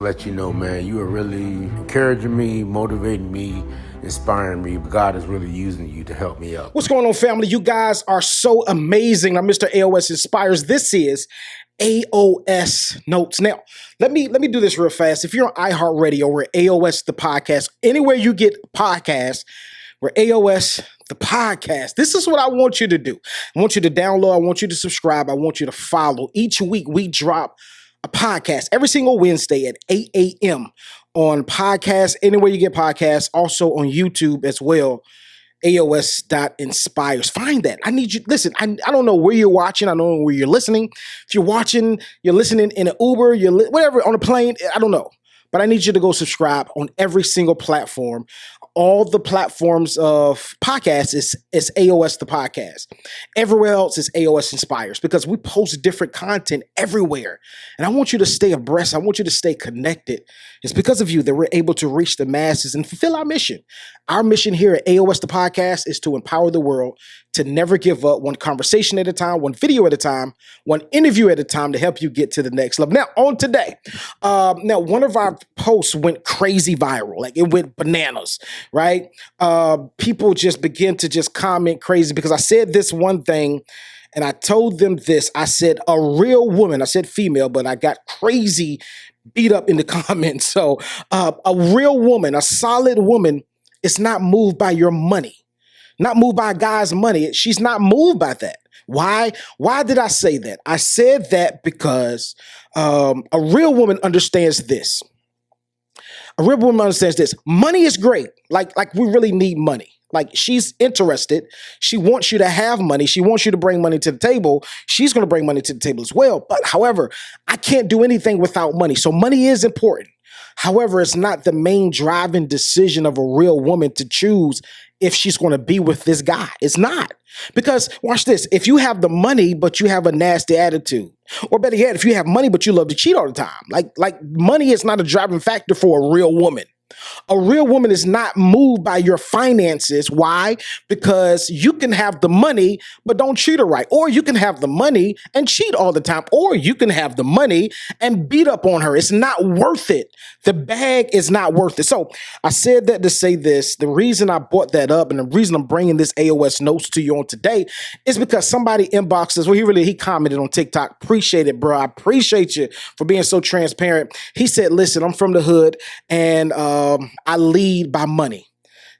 Let you know, man, you are really encouraging me, motivating me, inspiring me. God is really using you to help me up. What's going on, family? You guys are so amazing. I'm Mr. Aos Inspires. This is Aos Notes. Now, let me do this real fast. If you're on iHeartRadio, we're Aos the podcast. Anywhere you get podcasts, we're Aos the podcast. This is what I want you to do. I want you to download. I want you to subscribe. I want you to follow. Each week we drop a podcast every single Wednesday at 8 a.m. on podcasts, anywhere you get podcasts, also on YouTube as well. Aos.inspires. Find that. I need you. Listen, I don't know where you're watching. I don't know where you're listening. If you're watching, you're listening in an Uber, whatever, on a plane, I don't know. But I need you to go subscribe on every single platform. All the platforms of podcasts is Aos the podcast. Everywhere else is Aos Inspires because we post different content everywhere. And I want you to stay abreast. I want you to stay connected. It's because of you that we're able to reach the masses and fulfill our mission. Our mission here at Aos the podcast is to empower the world to never give up, one conversation at a time, one video at a time, one interview at a time to help you get to the next level. Now, on today, one of our posts went crazy viral. Like it went bananas, right? People just begin to just comment crazy because I said this one thing and I told them this. I said, a real woman, I said female, but I got crazy beat up in the comments. So a real woman, a solid woman is not moved by your money. Not moved by a guy's money. She's not moved by that. Why? Why did I say that? I said that because a real woman understands this. A real woman understands this. Money is great. Like we really need money. Like she's interested. She wants you to have money. She wants you to bring money to the table. She's going to bring money to the table as well. But however, I can't do anything without money. So money is important. However, it's not the main driving decision of a real woman to choose if she's going to be with this guy. It's not. Because watch this. If you have the money, but you have a nasty attitude, or better yet, if you have money, but you love to cheat all the time, like money is not a driving factor for a real woman. A real woman is not moved by your finances. Why? Because you can have the money, but don't treat her right. Or you can have the money and cheat all the time. Or you can have the money and beat up on her. It's not worth it. The bag is not worth it. So I said that to say this. The reason I brought that up and the reason I'm bringing this Aos Notes to you on today is because somebody inboxed us. Well, he commented on TikTok. Appreciate it, bro. I appreciate you for being so transparent. He said, listen, I'm from the hood and I lead by money.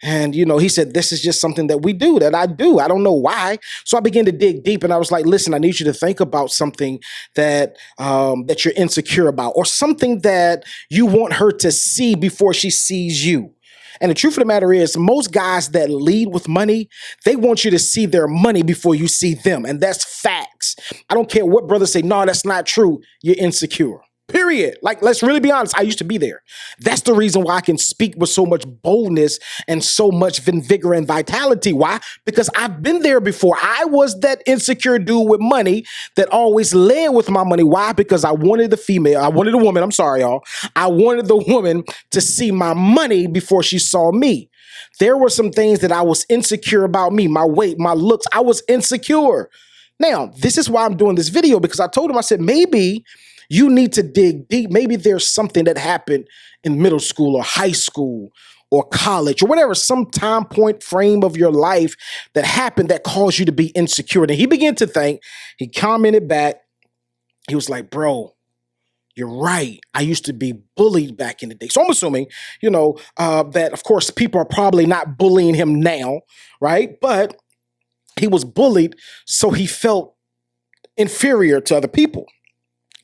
And, he said, this is just something that we do, that I do. I don't know why. So I began to dig deep and I was like, listen, I need you to think about something that you're insecure about or something that you want her to see before she sees you. And the truth of the matter is most guys that lead with money, they want you to see their money before you see them. And that's facts. I don't care what brothers say. No, that's not true. You're insecure. Period. Like, let's really be honest. I used to be there. That's the reason why I can speak with so much boldness and so much vigor and vitality. Why? Because I've been there before. I was that insecure dude with money that always led with my money. Why? Because I wanted the woman. I'm sorry, y'all. I wanted the woman to see my money before she saw me. There were some things that I was insecure about me, my weight, my looks. I was insecure. Now, this is why I'm doing this video, because I told him, I said, maybe you need to dig deep. Maybe there's something that happened in middle school or high school or college or whatever, some time point frame of your life that happened that caused you to be insecure. And he began to think, he commented back. He was like, bro, you're right. I used to be bullied back in the day. So I'm assuming, that of course people are probably not bullying him now, right? But he was bullied, so he felt inferior to other people.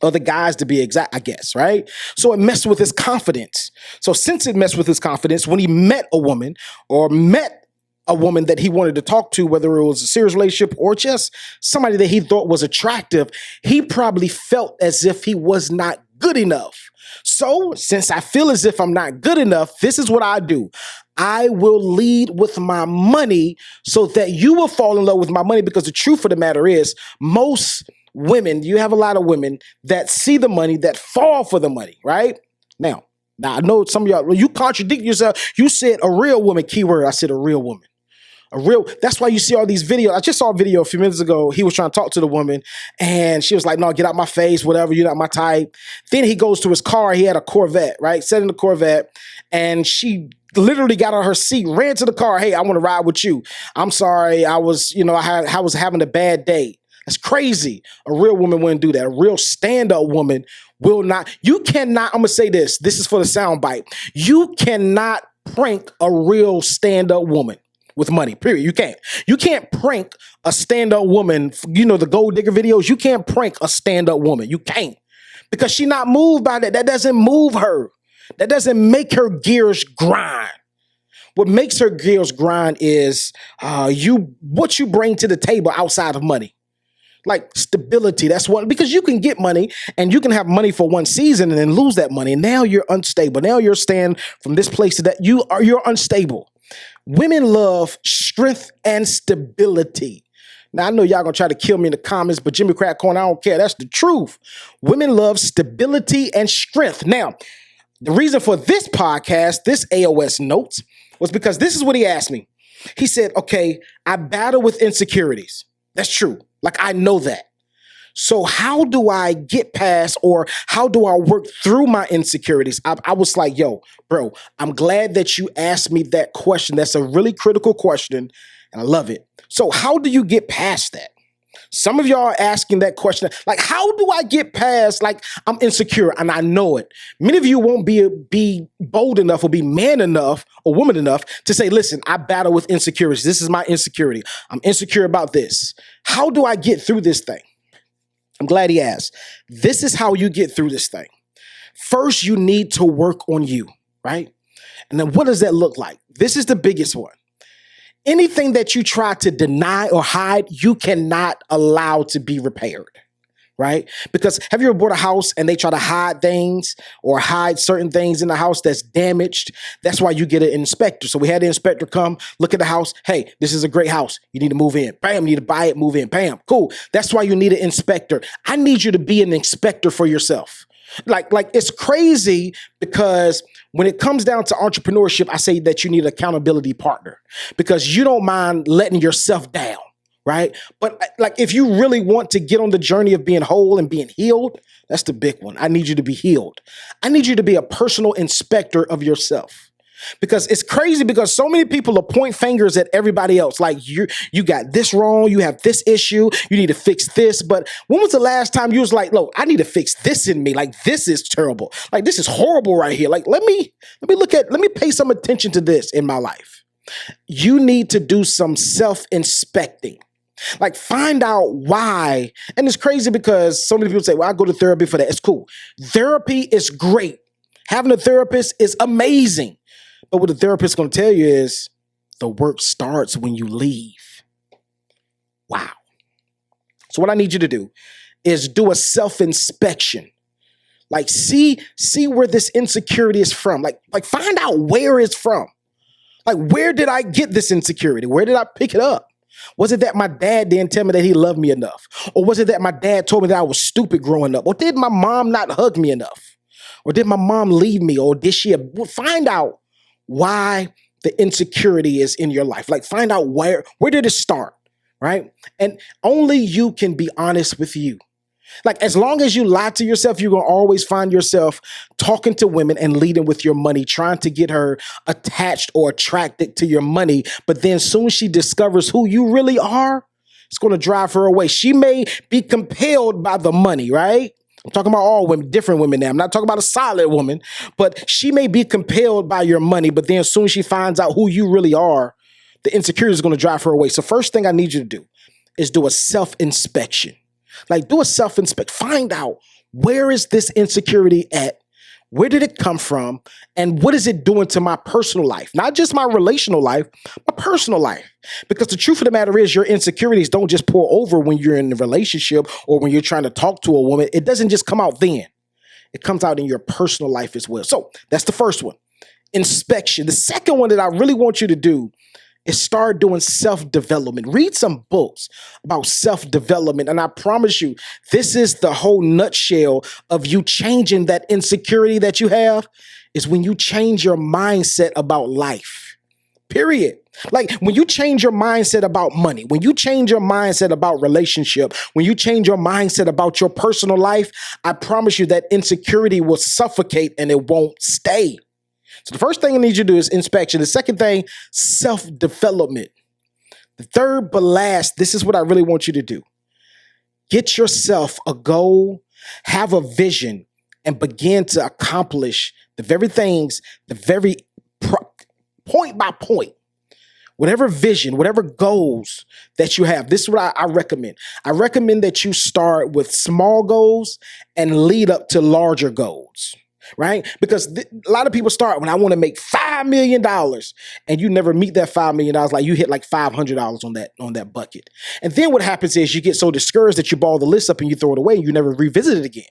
Other guys to be exact, I guess, right? So it messed with his confidence. So since it messed with his confidence, when he met a woman that he wanted to talk to, whether it was a serious relationship or just somebody that he thought was attractive, he probably felt as if he was not good enough. So since I feel as if I'm not good enough, this is what I do. I will lead with my money so that you will fall in love with my money, because the truth of the matter is most women, you have a lot of women that see the money, that fall for the money, right? Now I know some of y'all, you contradict yourself. You said a real woman, keyword, I said a real woman. That's why you see all these videos. I just saw a video a few minutes ago. He was trying to talk to the woman and she was like, no, get out my face, whatever. You're not my type. Then he goes to his car. He had a Corvette, right? Sat in the Corvette and she literally got on her seat, ran to the car. Hey, I want to ride with you. I'm sorry. I was having a bad day. That's crazy. A real woman wouldn't do that. A real stand-up woman will not. You cannot, I'm going to say this. This is for the soundbite. You cannot prank a real stand-up woman with money, period. You can't. You can't prank a stand-up woman. You know, the gold digger videos, you can't prank a stand-up woman. You can't. Because she's not moved by that. That doesn't move her. That doesn't make her gears grind. What makes her gears grind is what you bring to the table outside of money. Like stability. That's one, because you can get money and you can have money for one season and then lose that money. And now you're unstable. Now you're staying from this place to that. You're unstable. Women love strength and stability. Now, I know y'all gonna try to kill me in the comments, but Jimmy Crack Corn, I don't care. That's the truth. Women love stability and strength. Now, the reason for this podcast, this Aos Notes, was because this is what he asked me. He said, okay, I battle with insecurities. That's true. Like, I know that. So how do I get past, or how do I work through my insecurities? I was like, yo, bro, I'm glad that you asked me that question. That's a really critical question, and I love it. So how do you get past that? Some of y'all are asking that question, like, how do I get past, like, I'm insecure and I know it. Many of you won't be bold enough or be man enough or woman enough to say, listen, I battle with insecurities. This is my insecurity. I'm insecure about this. How do I get through this thing? I'm glad he asked. This is how you get through this thing. First, you need to work on you, right? And then what does that look like? This is the biggest one. Anything that you try to deny or hide, you cannot allow to be repaired, right? Because have you ever bought a house and they try to hide things or hide certain things in the house that's damaged? That's why you get an inspector. So we had the inspector come, look at the house. Hey, this is a great house. You need to move in. Bam, you need to buy it, move in. Bam, cool. That's why you need an inspector. I need you to be an inspector for yourself. Like it's crazy because when it comes down to entrepreneurship, I say that you need an accountability partner because you don't mind letting yourself down, right? But like if you really want to get on the journey of being whole and being healed, that's the big one. I need you to be healed. I need you to be a personal inspector of yourself. Because it's crazy because so many people point fingers at everybody else. Like you got this wrong. You have this issue. You need to fix this. But when was the last time you was like, look, I need to fix this in me. Like this is terrible. Like this is horrible right here. Like let me pay some attention to this in my life. You need to do some self-inspecting. Like find out why. And it's crazy because so many people say, well, I go to therapy for that. It's cool. Therapy is great. Having a therapist is amazing. But what the therapist is going to tell you is the work starts when you leave. Wow. So what I need you to do is do a self-inspection. Like see where this insecurity is from. Like find out where it's from. Like where did I get this insecurity? Where did I pick it up? Was it that my dad didn't tell me that he loved me enough? Or was it that my dad told me that I was stupid growing up? Or did my mom not hug me enough? Or did my mom leave me? Or did she find out why the insecurity is in your life? Like find out where did it start, right? And only you can be honest with you. Like as long as you lie to yourself, you're going to always find yourself talking to women and leading with your money, trying to get her attached or attracted to your money. But then soon as she discovers who you really are, it's going to drive her away. She may be compelled by the money, right? I'm talking about all women, different women now. I'm not talking about a solid woman, but she may be compelled by your money, but then as soon as she finds out who you really are, the insecurity is going to drive her away. So first thing I need you to do is do a self-inspection. Like do a self-inspection. Find out where is this insecurity at? Where did it come from? And what is it doing to my personal life? Not just my relational life, my personal life. Because the truth of the matter is your insecurities don't just pour over when you're in a relationship or when you're trying to talk to a woman. It doesn't just come out then. It comes out in your personal life as well. So that's the first one, inspection. The second one that I really want you to do is start doing self-development. Read some books about self-development. And I promise you, this is the whole nutshell of you changing that insecurity that you have is when you change your mindset about life, period. Like when you change your mindset about money, when you change your mindset about relationship, when you change your mindset about your personal life, I promise you that insecurity will suffocate and it won't stay. So the first thing I need you to do is inspection. The second thing, self-development. The third but last, this is what I really want you to do. Get yourself a goal, have a vision, and begin to accomplish the very things, point by point. Whatever vision, whatever goals that you have, this is what I recommend. I recommend that you start with small goals and lead up to larger goals, right? Because a lot of people start when I want to make $5 million and you never meet that $5 million. Like you hit like $500 on that bucket. And then what happens is you get so discouraged that you ball the list up and you throw it away and you never revisit it again.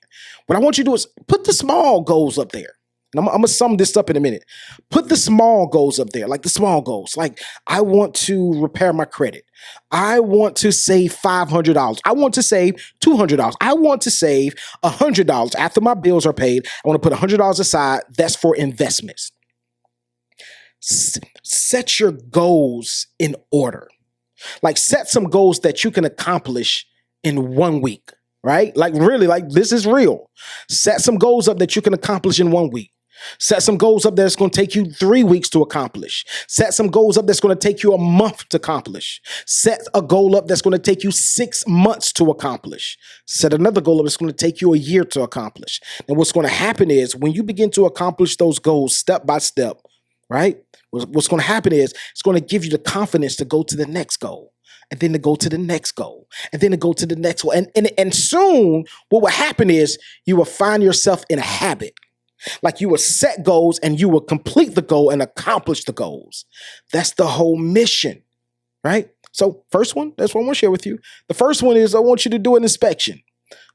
What I want you to do is put the small goals up there. And I'm going to sum this up in a minute. Put the small goals up there, like the small goals. Like, I want to repair my credit. I want to save $500. I want to save $200. I want to save $100 after my bills are paid. I want to put $100 aside. That's for investments. Set your goals in order. Like, set some goals that you can accomplish in 1 week, right? Like, really, like, this is real. Set some goals up that you can accomplish in 1 week. Set some goals up that's going to take you 3 weeks to accomplish. Set some goals up that's going to take you a month to accomplish. Set a goal up that's going to take you 6 months to accomplish. Set another goal up that's going to take you a year to accomplish. And what's going to happen is when you begin to accomplish those goals step by step, right? What's going to happen is it's going to give you the confidence to go to the next goal. And then to go to the next goal, and then to go to the next one. And soon what will happen is you will find yourself in a habit. Like you will set goals and you will complete the goal and accomplish the goals. That's the whole mission, right? So first one, that's what I want to share with you. The first one is I want you to do an inspection.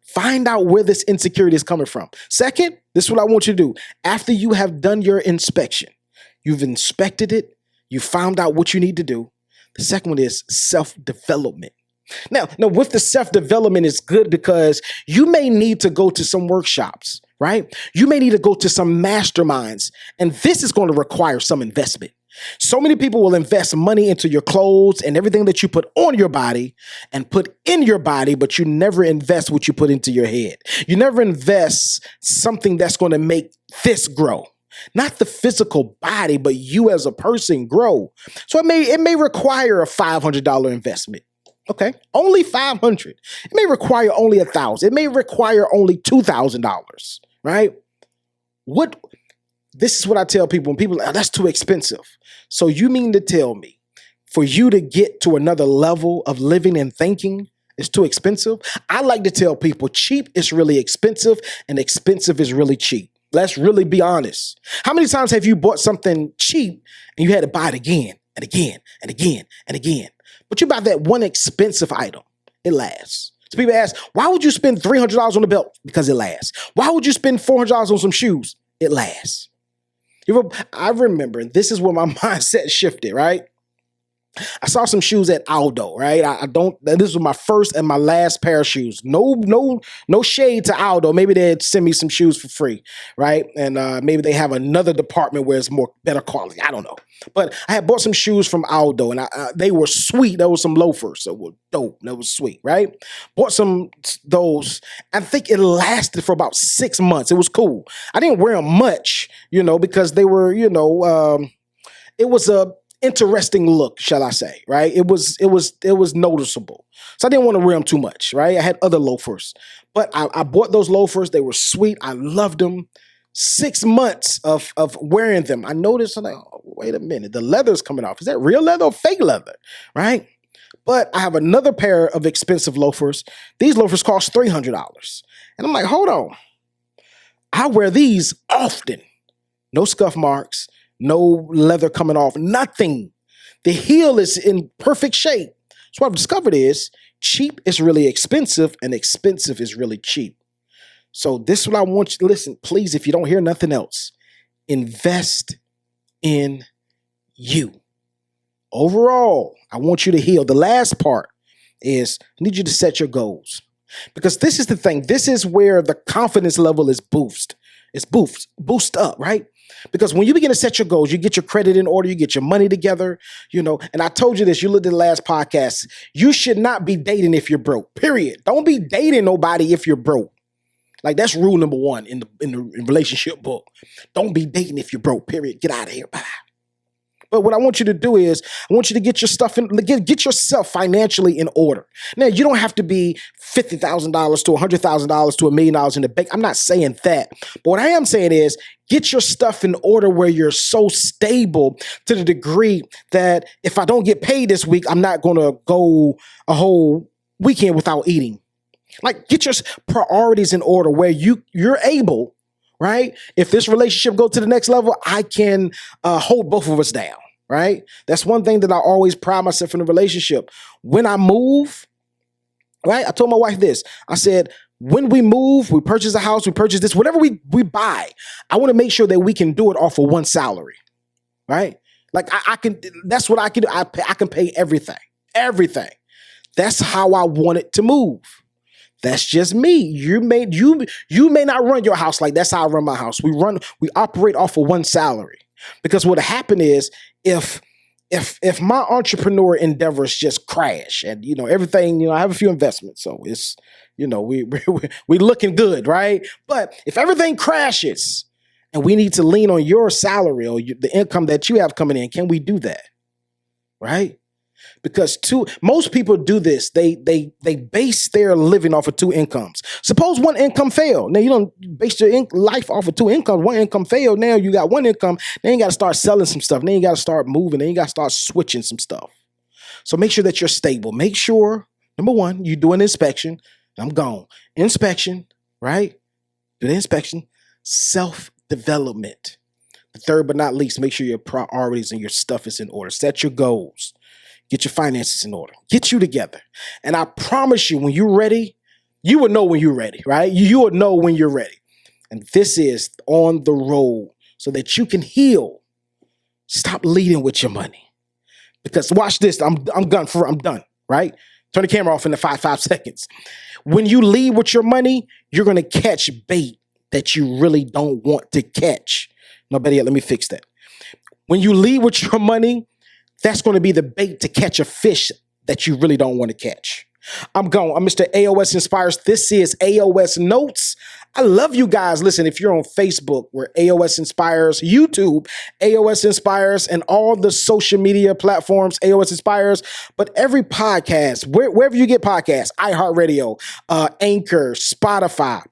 Find out where this insecurity is coming from. Second, this is what I want you to do. After you have done your inspection, you've inspected it, you found out what you need to do. The second one is self-development. Now, with the self-development is good because you may need to go to some workshops, right? You may need to go to some masterminds, and this is going to require some investment. So many people will invest money into your clothes and everything that you put on your body and put in your body, but you never invest what you put into your head. You never invest something that's going to make this grow. Not the physical body, but you as a person grow. So it may require a $500 investment. Okay, only $500. It may require only $1,000. It may require only $2,000. Right? This is what I tell people when people are, that's too expensive. So you mean to tell me for you to get to another level of living and thinking is too expensive? I like to tell people cheap is really expensive and expensive is really cheap. Let's really be honest. How many times have you bought something cheap and you had to buy it again and again and again and again? But you buy that one expensive item, it lasts. So people ask, why would you spend $300 on a belt? Because it lasts. Why would you spend $400 on some shoes? It lasts. I remember, this is where my mindset shifted, right? I saw some shoes at Aldo, right? This was my first and my last pair of shoes. No shade to Aldo. Maybe they'd send me some shoes for free, right? And maybe they have another department where it's better quality. I don't know. But I had bought some shoes from Aldo and they were sweet. There was some loafers that were dope. That was sweet, right? Bought those. I think it lasted for about 6 months. It was cool. I didn't wear them much, because they were, it was a interesting look, shall I say, right? It was noticeable. So I didn't want to wear them too much, right? I had other loafers, but I bought those loafers. They were sweet. I loved them. 6 months of wearing them, I noticed, I'm like, oh, wait a minute, the leather's coming off. Is that real leather or fake leather, right? But I have another pair of expensive loafers. These loafers cost $300. And I'm like, hold on. I wear these often. No scuff marks. No leather coming off, nothing. The heel is in perfect shape. So what I've discovered is cheap is really expensive and expensive is really cheap. So this is what I want you to listen, please, if you don't hear nothing else, invest in you. Overall, I want you to heal. The last part is I need you to set your goals because this is the thing. This is where the confidence level is boosted. It's boost up, right? Because when you begin to set your goals, you get your credit in order, you get your money together, and I told you this, you looked at the last podcast, you should not be dating if you're broke, period. Don't be dating nobody if you're broke. Like, that's rule number one in the relationship book. Don't be dating if you're broke, period. Get out of here. Bye. But what I want you to do is, I want you to get your stuff get yourself financially in order. Now, you don't have to be $50,000 to $100,000 to $1 million in the bank. I'm not saying that. But what I am saying is, get your stuff in order where you're so stable to the degree that if I don't get paid this week, I'm not going to go a whole weekend without eating. Like, get your priorities in order where you're able, right? If this relationship goes to the next level, I can hold both of us down, right? That's one thing that I always pride myself in a relationship. When I move, right? I told my wife this. I said, when we move, we purchase a house, we purchase this, whatever we buy, I want to make sure that we can do it off of one salary, right? Like, I can, that's what I can do. I can pay everything. That's how I want it to move. That's just me. You may not run your house like that's how I run my house. We operate off of one salary. Because what'll happen is if my entrepreneur endeavors just crash and everything, I have a few investments, so it's we looking good, right? But if everything crashes and we need to lean on your salary or the income that you have coming in, can we do that? Right? Because most people do this. They base their living off of two incomes. Suppose one income failed. Now, you don't base your life off of two incomes. One income failed. Now you got one income. Then you got to start selling some stuff. Then you got to start moving. Then you got to start switching some stuff. So make sure that you're stable. Make sure, number one, you do an inspection. I'm gone. Inspection, right? Do the inspection. Self-development. The third but not least, make sure your priorities and your stuff is in order. Set your goals. Get your finances in order. Get you together. And I promise you, when you're ready, you will know when you're ready, right? You will know when you're ready. And this is on the road so that you can heal. Stop leading with your money. Because watch this. I'm done, right? Turn the camera off in the 5 seconds. When you lead with your money, you're going to catch bait that you really don't want to catch. No, better yet, let me fix that. When you lead with your money, that's going to be the bait to catch a fish that you really don't want to catch. I'm gone. I'm Mr. AOS Inspires. This is AOS Notes. I love you guys. Listen, if you're on Facebook, we're AOS Inspires, YouTube, AOS Inspires, and all the social media platforms, AOS Inspires. But every podcast, wherever you get podcasts, iHeartRadio, Anchor, Spotify,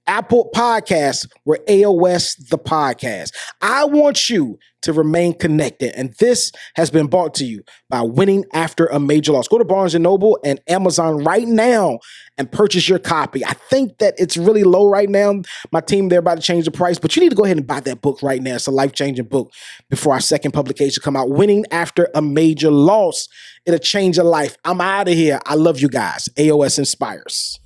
Apple Podcasts, we're AOS the podcast. I want you to remain connected. And this has been brought to you by Winning After a Major Loss. Go to Barnes & Noble and Amazon right now and purchase your copy. I think that it's really low right now. My team, they're about to change the price, but you need to go ahead and buy that book right now. It's a life-changing book before our second publication come out. Winning After a Major Loss. It'll change your life. I'm out of here. I love you guys. AOS Inspires.